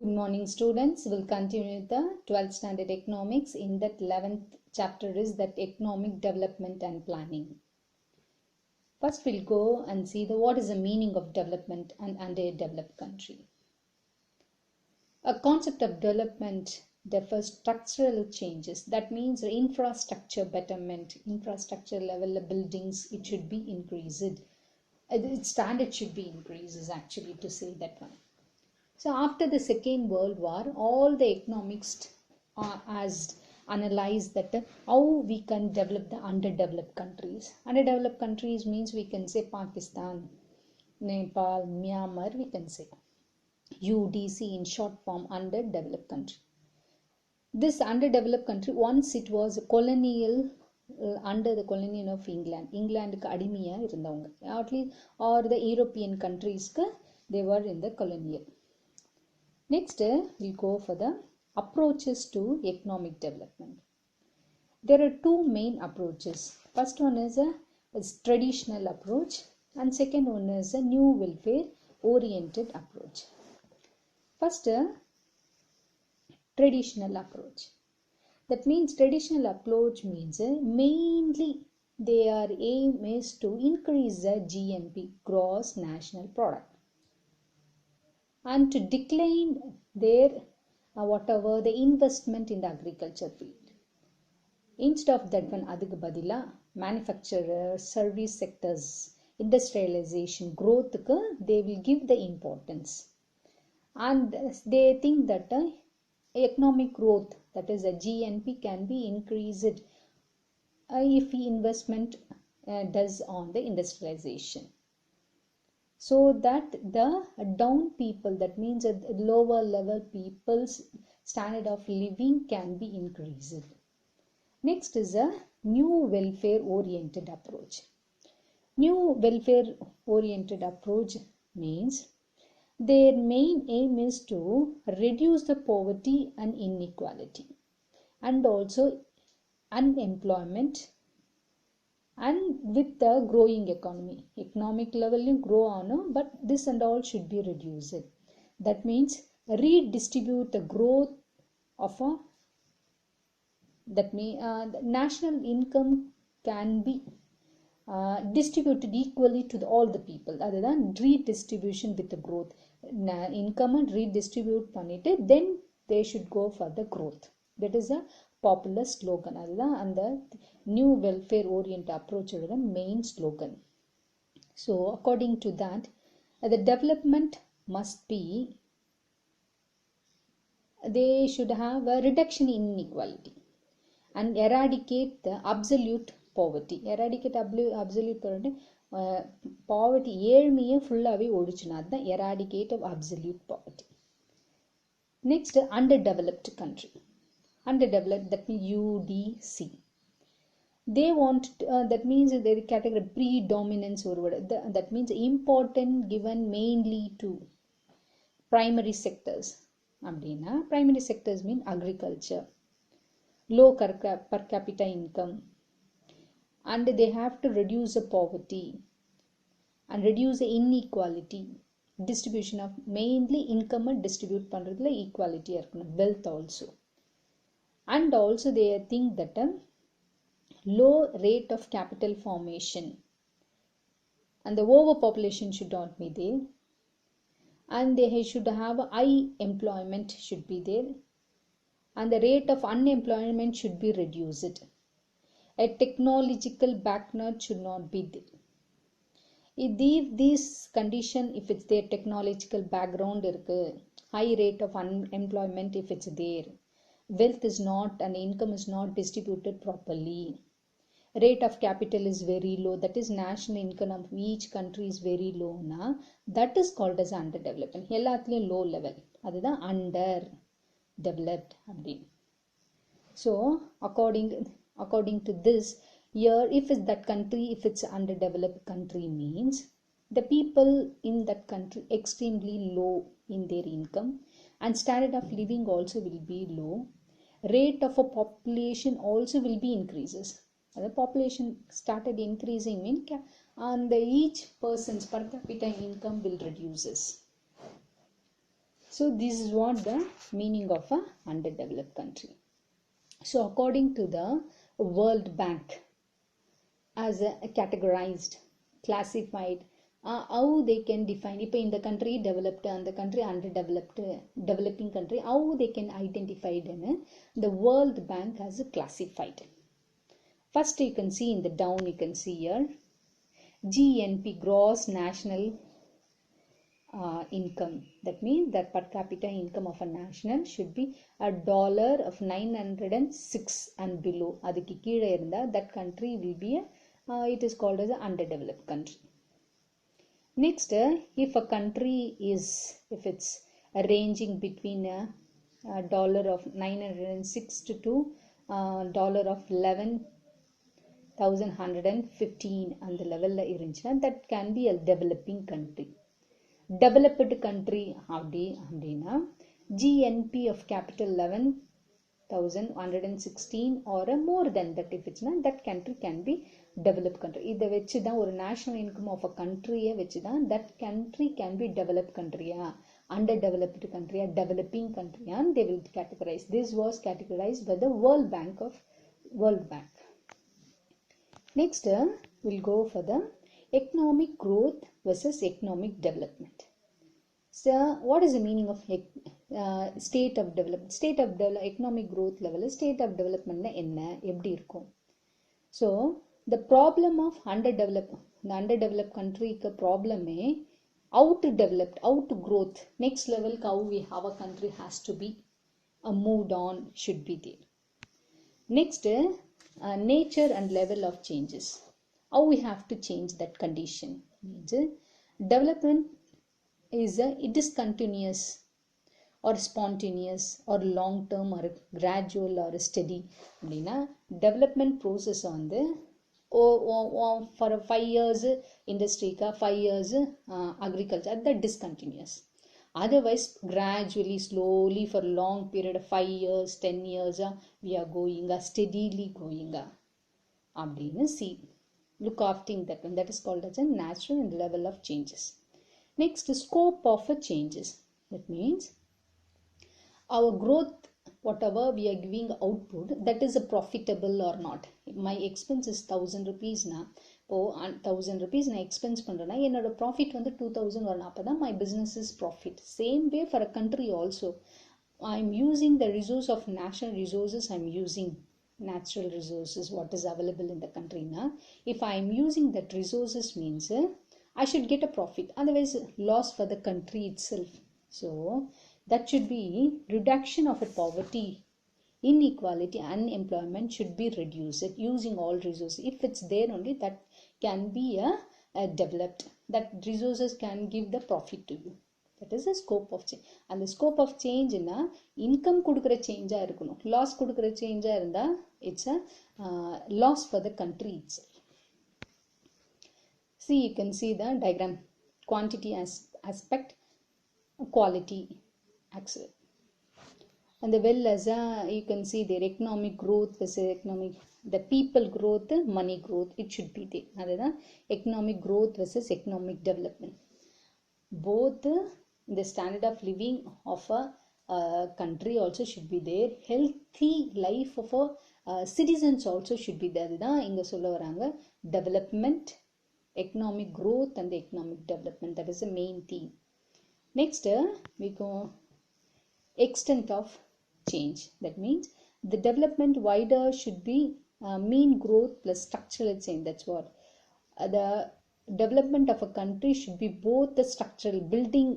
Good morning, students. We'll continue the 12th standard economics. In that 11th chapter is that economic development and planning. First, we'll go and see what is the meaning of development and underdeveloped country. A concept of development differs structural changes. That means infrastructure betterment, infrastructure level buildings, it should be increased. Its standard should be increases actually to say that one. So after the Second World War, all the economists has analyzed that how we can develop the underdeveloped countries. Underdeveloped countries means we can say Pakistan, Nepal, Myanmar, we can say UDC in short form, underdeveloped country. This underdeveloped country, once it was colonial, under the colonial of England. England அடிமையா இருந்தவங்க. At least or the European countries they were in the colonial. Next, we'll go for the approaches to economic development. There are two main approaches. First one is a traditional approach and second one is a new welfare oriented approach. First, traditional approach. That means traditional approach means mainly their aim is to increase the GNP, gross national product, and to decline their whatever the investment in the agriculture field. Instead of that one, adukku badila manufacturers, service sectors, industrialization growth they will give the importance, and they think that economic growth, that is a GNP, can be increased if investment does on the industrialization, so that the down people, that means lower level people's standard of living can be increased. Next is a new welfare oriented approach. New welfare oriented approach means their main aim is to reduce the poverty and inequality and also unemployment, and with the growing economy, economic level grow on, but this and all should be reduced. That means redistribute the growth of a, that means national income can be distributed equally to all the people. Other than redistribution with the growth, income and redistribute பண்ணிட்டு then they should go for the growth. That is a popular slogan. அதுதான் அந்த new welfare oriented approach ஓட main slogan. So according to that, the development must be, they should have a reduction in inequality and eradicate the absolute poverty. Eradicate absolute poverty ஏழ்மையே ஃபுல்லாவே ஒழிச்சுனா அதுதான் eradicate of absolute poverty. Next, underdeveloped country. Underdeveloped, that means UDC. They want that means they category predominance or whatever, that means important given mainly to primary sectors. அப்படின்னா primary sectors mean agriculture, low per capita income, and they have to reduce the poverty and reduce the inequality, distribution of mainly income and distribute பண்றதுல equality இருக்கணும், wealth also, and also they think that low rate of capital formation and the overpopulation should not be there, and they should have high employment should be there, and the rate of unemployment should be reduced. A technological background should not be there. If this condition, if it's their technological background irukku, high rate of unemployment if it's there, wealth is not and income is not distributed properly, rate of capital is very low, that is national income of each country is very low na, that is called as underdevelopment. எல்லாத்துலயும் low level, அதுதான் underdeveloped அப்படின்னு. So according to this, here if it's that country, if it's underdeveloped country means the people in that country extremely low in their income and standard of living also will be low, rate of a population also will be increases. The population started increasing mean and each person's per capita income will reduces. So this is what the meaning of a underdeveloped country. So according to the World Bank, as a categorized, classified, how they can define இப்போ இந்த country developed and the country underdeveloped, developing country, how they can identify it in the World Bank has classified. First you can see in the down, you can see here GNP, gross national income. That means that per capita income of a national should be $906 and below. அதுக்கு கீழே இருந்தா that country will be it is called as an underdeveloped country. Next, if a country is, if it's ranging between a dollar of 906 to dollar of 11,115 and the level that can be a developing country. Developed country அப்படினா GNP of capital 11,116 or more than that, if it's not, that country can be developed country. இதை வச்சு தான் ஒரு national income of a country வச்சு தான் that country can be developed country, underdeveloped country, developing country, and they will categorize. This was categorized by the World Bank. Next, we'll go for the economic growth versus economic development. So what is the meaning of state of development? Economic growth level, state of development enna eppadi irukum? So the problem of underdeveloped country ku problem out growth, next level how our country has to be moved on, should be there. Next, nature and level of changes, how we have to change that condition. Means development is it is continuous or spontaneous or long term or gradual or steady. அப்படின்னா development process வந்து for 5 years industry, 5 years agriculture, that discontinuous. Otherwise gradually, slowly, for long period of 5 years, 10 years we are going steadily going அப்படின்னு see, look after that one. That is called as a natural and level of changes. Next, scope of changes. That means our growth, whatever we are giving output, that is a profitable or not. My expense is 1,000 rupees na, இப்போ 1,000 rupees நான் expense பண்றேன்னா என்னோட profit வந்து 2,000 வரணும். அப்பதான் my business is profit. Same way for a country also, I'm using the resource of national resources, I'm using natural resources, what is available in the country na. If I'm using that resources means I should get a profit, otherwise loss for the country itself. So that should be reduction of poverty, inequality, unemployment should be reduced using all resources. If it's there only, that can be developed, that resources can give the profit to you. That is the scope of change. And the scope of change na income kudukra change irukonu, loss kudukra change irundha it's a loss for the country itself. See, you can see the diagram, quantity aspect, quality aspect, and the well as you can see their economic growth versus economic, the people growth, money growth, it should be there. Adha economic growth versus economic development. Both the standard of living of a country also should be there. Healthy life of a citizens also should be there. Adha inga solla varanga development, economic growth and the economic development. That is the main theme. Next, we go extent of change. That means the development wider should be mean growth plus structural change. That's what the development of a country should be both the structural building,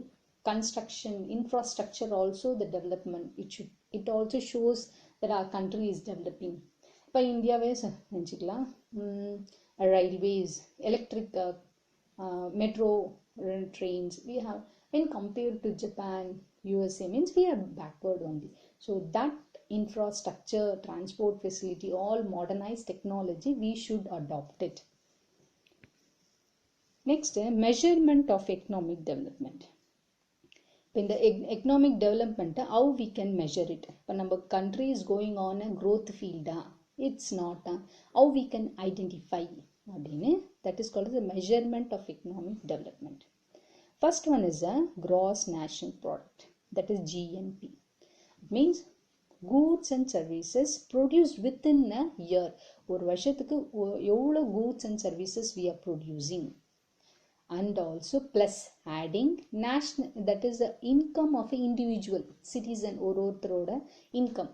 construction, infrastructure, also the development. It also shows that our country is developing. By India ways railways, electric metro trains we have. When compared to Japan, USA, means we are backward only. So that infrastructure, transport facility, all modernized technology, we should adopt it. Next, measurement of economic development. In the economic development, how we can measure it? When our country is going on a growth field, it's not. How we can identify? That is called the measurement of economic development. First one is a gross national product. that is GNP. Means goods and services produced within a year. ஒரு வருஷத்துக்கு எவ்வளவு goods and services we are producing. And also plus adding national, that is the income of an individual citizen. ஒருத்தரோட income,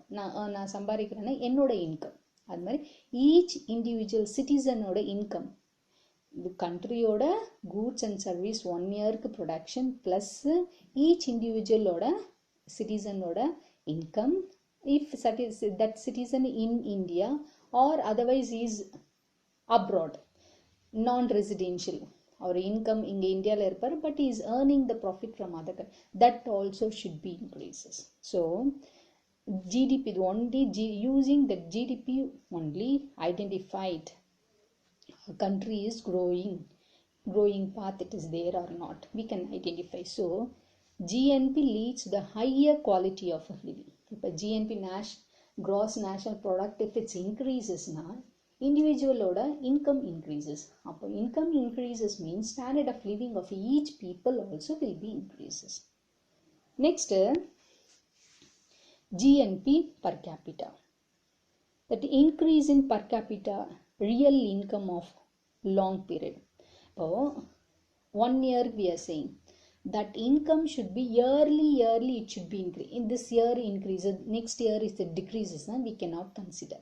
நான் சம்பாதிக்கிறேன்னா என்னோட income, அது மாதிரி each individual citizenோட income, the countryயோட goods and service 1 yearக்கு production plus each individualோட citizenோட income, if that citizen in India or otherwise is abroad, non-residential, our income in India but he is earning the profit from other country, that also should be increases. So GDP only using the GDP only identified a country is growing path, it is there or not, we can identify. So GNP leads the higher quality of living. If a GNP gross national product, if it increases now, individual income increases. Income increases means standard of living of each people also will be increases. Next, GNP per capita. That increase in per capita real income of long period. 1 year we are saying that income should be yearly it should be increased. In this year increases, next year is the decreases, we cannot consider.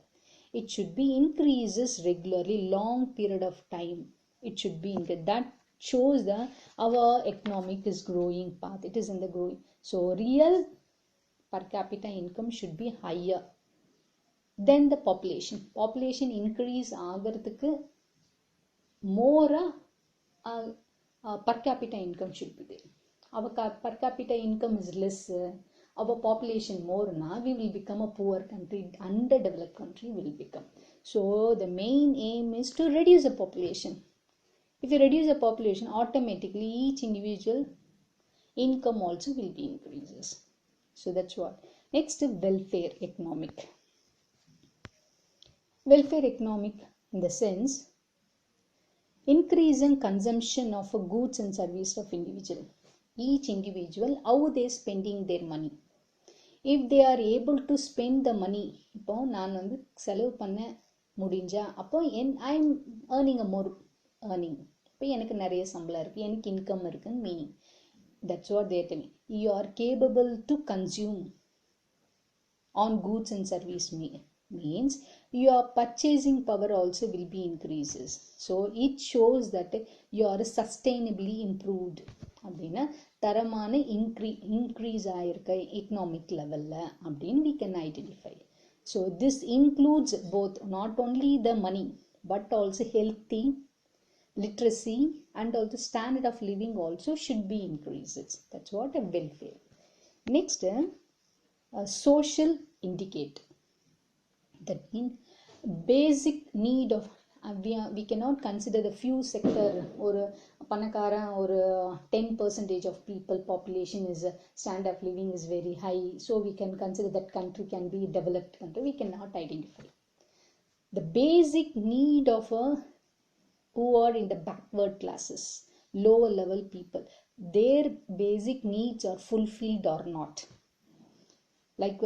It should be increases regularly, long period of time. It should be increased. That shows that our economic is growing path. It is in the growing. So real per capita income should be higher than the population. Population increase ஆகிறதுக்கு more per capita income should be there. Our per capita income is less, our population more, now we will become a poor country, underdeveloped country will become. So the main aim is to reduce the population. If you reduce the population, automatically each individual income also will be increases. So that's what. Next, welfare economic. Welfare economic in the sense increasing consumption of goods and services of individual. Each individual, how they spending their money. If they are able to spend the money, இப்போ நான் செலவு பண்ண முடிஞ்சா, அப்போ I am earning a more earning. இப்போ எனக்கு நிறைய சம்பளம் இருக்கு, எனக்கு income இருக்குன்னு meaning. That's what they are telling. You are capable to consume on goods and service means your purchasing power also will be increases. So it shows that you are sustainably improved. அப்படின்னா தரமான increase ஆயிருக்க economic levelல அப்படின்னு we can identify. So this includes both, not only the money but also healthy, literacy and also standard of living also should be increases. That's what a welfare. Next, a social indicator. That means basic need of we cannot consider the few sector or panakara or 10% of people population is standard of living is very high, so we can consider that country can be developed country. We cannot identify the basic need of who are in the backward classes, lower level people, their basic needs are fulfilled or not. Like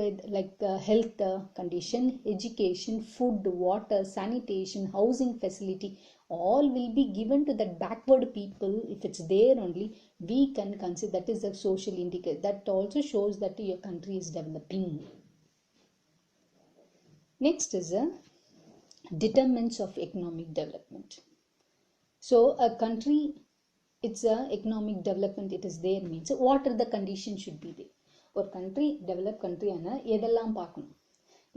health condition, education, food, water, sanitation, housing facility, all will be given to that backward people. If it's there only, we can consider that is a social indicator. That also shows that your country is developing. Next is determinants of economic development. So a country, it's a economic development, it is there means what are the conditions should be there. ஒரு country develop country ஆனால் எதெல்லாம் பார்க்கணும்,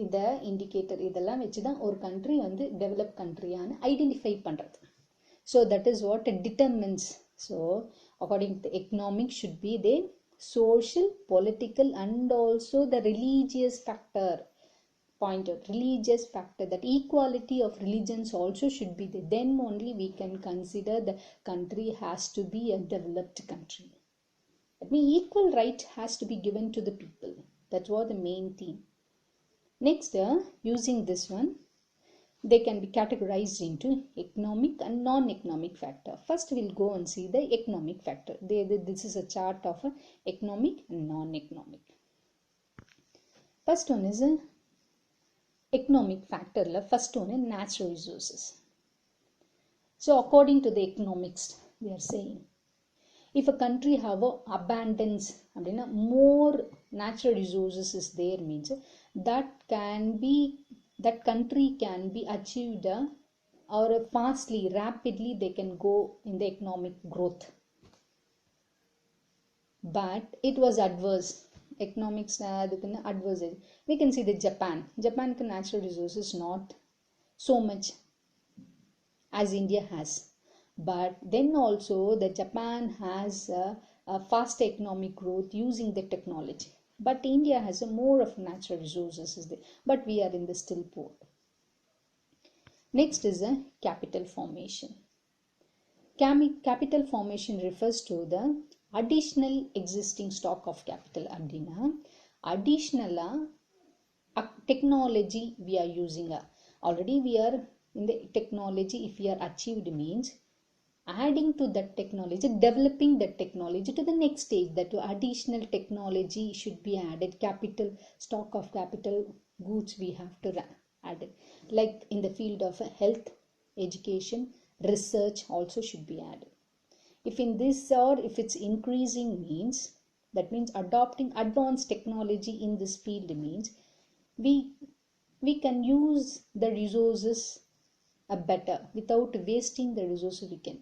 இந்த indicator இதெல்லாம் வச்சு தான் ஒரு country develop கண்ட்ரியான identify பண்ணுறது. So that is what determines. So according to economic should be they social, political and also the religious factor. Point out religious factor, that equality of religions also should be there. Then only we can consider the country has to be a developed country. That means equal right has to be given to the people. That's what the main theme. Next, using this one, they can be categorized into economic and non-economic factor. First, we'll go and see the economic factor. This is a chart of economic and non-economic. First one is a economic factor. First one is natural resources. So according to the economics, they are saying, if a country have a abundance, more natural resources is there, means that country can be achieved or fastly, rapidly they can go in the economic growth. But it was adverse. Economics adverse. We can see the Japan natural resources not so much as India has. But then also the Japan has a fast economic growth using the technology. But India has a more of natural resources there. But we are in the still poor. Next is a capital formation. Capital formation refers to the additional existing stock of capital. Additional technology we are using. Already we are in the technology. If we are achieved means adding to that technology, developing that technology to the next stage. That additional technology should be added. Capital, stock of capital goods we have to add it. Like in the field of health, education, research also should be added. If in this or if it's increasing means, that means adopting advanced technology in this field means we can use the resources better without wasting the resources we can.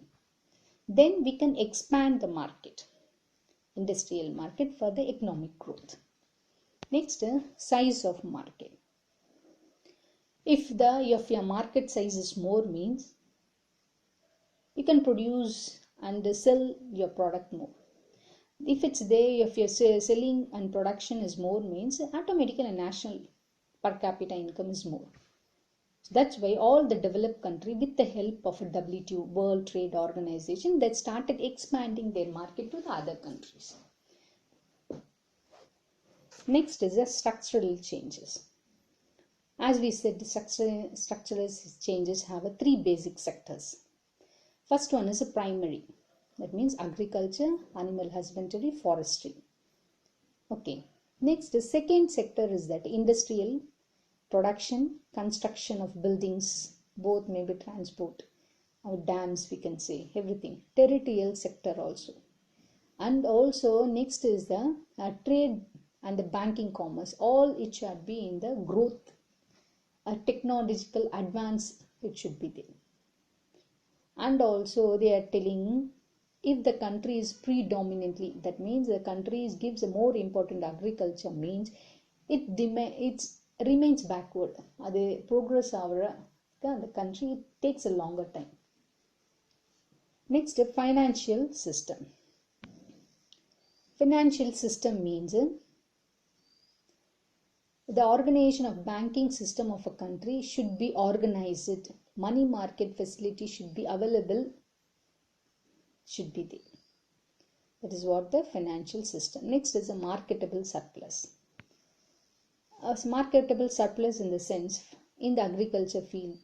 Then we can expand the market, industrial market, for the economic growth. Next, size of market. If your market size is more means you can produce and sell your product more. If it's there, if your selling and production is more means automatically national per capita income is more. So that's why all the developed country, with the help of a WTO, World Trade Organization, that started expanding their market to the other countries. Next is the structural changes. As we said, the structural changes have three basic sectors. First one is a primary. That means agriculture, animal husbandry, forestry. Okay. Next, the second sector is that industrial production, construction of buildings, both maybe transport, or dams we can say, everything. Territorial sector also. And also next is the trade and the banking commerce. All it should be in the growth. A technological advance it should be there. And also they are telling, if the country is predominantly, that means the country gives a more important agriculture means it remains backward. The progress of the country takes a longer time. Next, the financial system. Financial system means the organization of banking system of a country should be organized. Money market facility should be available, should be there. That is what the financial system. Next is a marketable surplus. A marketable surplus in the sense in the agriculture field.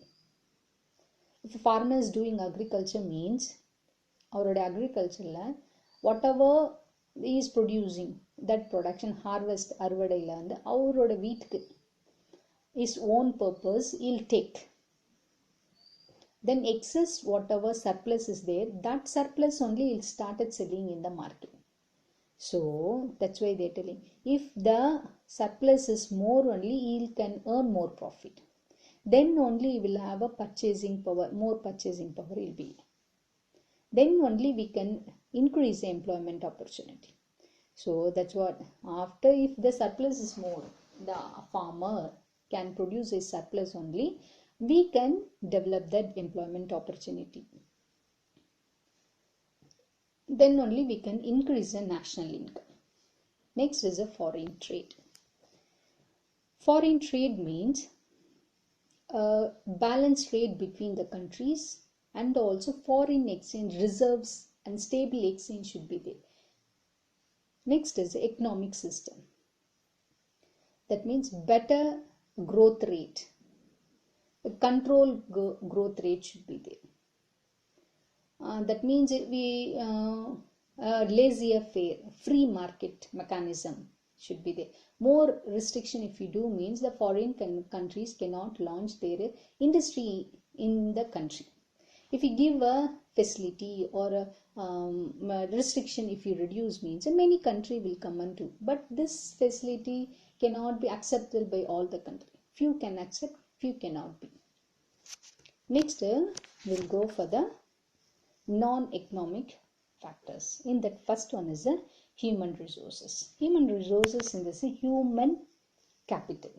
If a farmer is doing agriculture means our agriculture whatever he is producing, that production harvest arvadaila and avaroda வீட்டுக்கு his own purpose he'll take. Then excess whatever surplus is there, that surplus only he'll started selling in the market. So that's why they're telling, if the surplus is more only, he can earn more profit. Then only he will have a purchasing power, more purchasing power will be. Then only we can increase the employment opportunity. So that's what, after if the surplus is more, the farmer can produce a surplus only, we can develop that employment opportunity. Then only we can increase the national income. Next is a foreign trade. Foreign trade means a balanced trade between the countries, and also foreign exchange reserves and stable exchange should be there. Next is the economic system. That means better growth rate. A control growth rate should be there. That means we laissez-faire, free market mechanism should be there. More restriction if you do means the foreign countries cannot launch their industry in the country. If you give a facility or a restriction, if you reduce means many country will come and do. But this facility cannot be acceptable by all the country. Few can accept, few cannot be. Next, we'll go for the non-economic factors. In that first one is the human resources. Human resources in this human capital.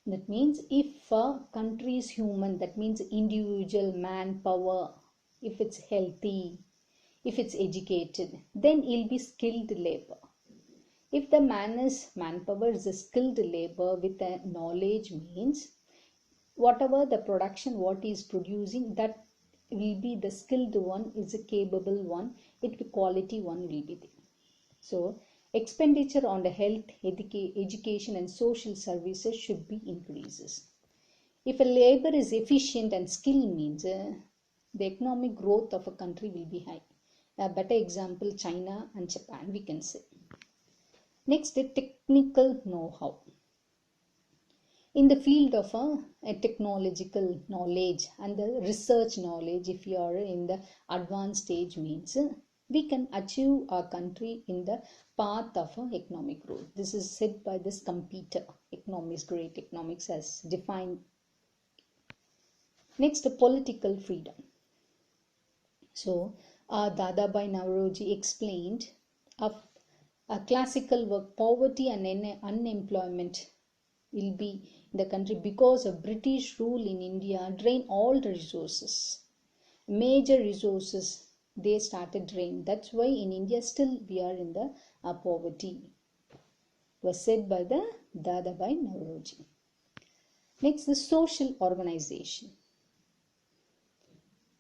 That means if a country is human, that means individual manpower, if it's healthy, if it's educated, then it'll be skilled labor. If the manpower is a skilled labor with a knowledge means whatever the production, what is producing, that will be the skilled one, is a capable one, it will quality one will be there. So expenditure on the health, education and social services should be increases. If a labor is efficient and skilled means the economic growth of a country will be high. A better example, China and Japan we can say. Next, the technical know-how. In the field of a technological knowledge and the research knowledge, if you are in the advanced stage means we can achieve our country in the path of economic growth. This is said by this computer economics, great economics as defined. Next, the political freedom. So Dadabhai Naoroji explained of a classical work, poverty and unemployment will be in the country because of British rule in India drain all the resources. Major resources they started drain. That's why in India still we are in the poverty. It was said by the Dadabhai Naoroji. Next, the social organization.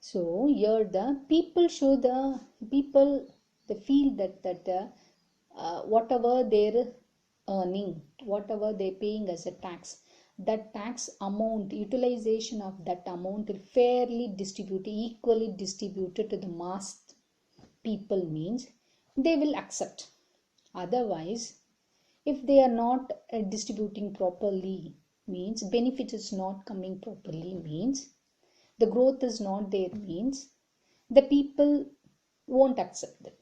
So here the people show the people they feel that whatever their earning, whatever they're paying as a tax, that tax amount, utilization of that amount will fairly distributed, equally distributed to the mass people means they will accept. Otherwise, if they are not distributing properly means benefit is not coming properly means the growth is not there means the people won't accept that.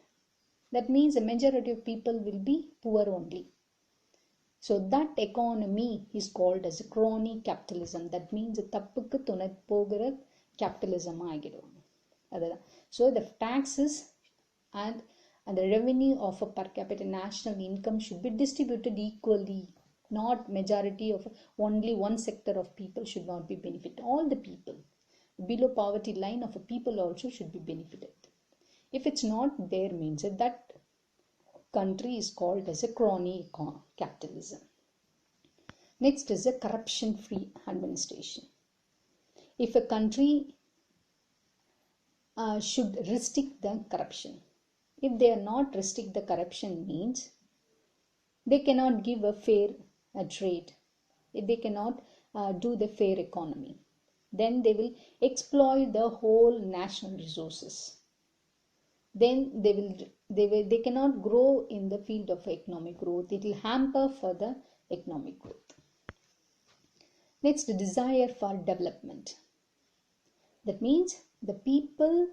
That means the majority of people will be poor only. So that economy is called as a crony capitalism. That means தப்புக்கு துணை போகிற capitalism ஆகிடும். So the taxes and the revenue of a per capita national income should be distributed equally. Not majority of only one sector of people should not be benefited. All the people below poverty line of a people also should be benefited. If it's not there means that country is called as a crony capitalism. Next is a corruption-free administration. If a country should restrict the corruption. If they are not restrict the corruption means they cannot give a fair trade. They cannot do the fair economy. Then they will exploit the whole national resources. Then they cannot grow in the field of economic growth. It will hamper for the economic growth. Next, desire for development. That means the people,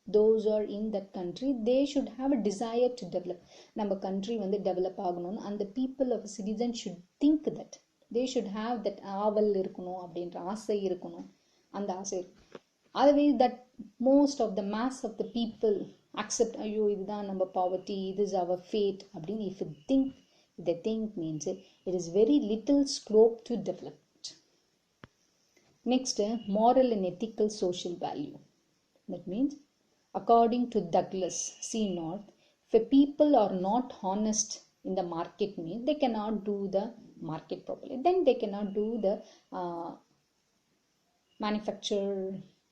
those who are in that country, they should have a desire to develop. Our country when they develop ஆகணும், and the people of a citizen should think that they should have that ஆவல் இருக்கணும் அப்படின்ற ஆசை இருக்கணும், அந்த ஆசை. Otherwise that most of the mass of the people accept ஐயோ இதுதான் நம்ம poverty, this is our fate அப்படின்னு if they think means it is very little scope to develop. Next, moral and ethical social value. That means according to Douglas C. North, if people are not honest in the market means they cannot do the market properly. Then they cannot do the manufacture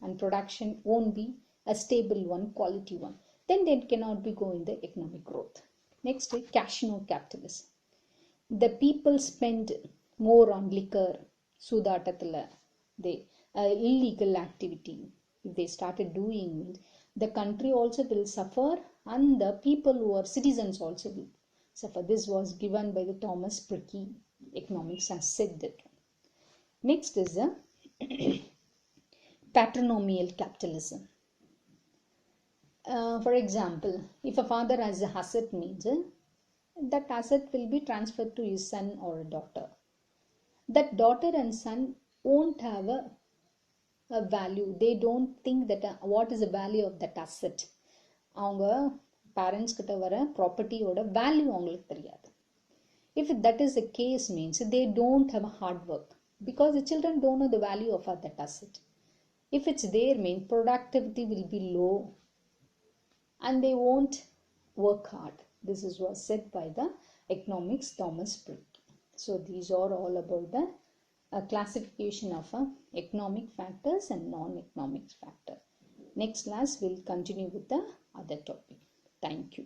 and production won't be a stable one, quality one. Then they cannot be going the economic growth. Next, casino capitalism. The people spend more on liquor, சூதாட்டத்தில் they illegal activity, if they started doing, the country also will suffer and the people who are citizens also will suffer. This was given by the Thomas Pricky, economics, has said that. Next is a patronymial capitalism. For example, if a father has a asset, means that asset will be transferred to his son or a daughter. That daughter and son won't have a value. They don't think that what is the value of that asset. அவங்க parents கிட்ட வர ப்ராப்பர்ட்டியோட value அவங்களுக்கு தெரியாது. If that is the case, means they don't have a hard work because the children don't know the value of that asset. If it's there, means productivity will be low and they won't work hard. This is what said by the economics Thomas Pricky. So these are all about the classification of economic factors and non-economic factor. Next class we'll continue with the other topic. Thank you.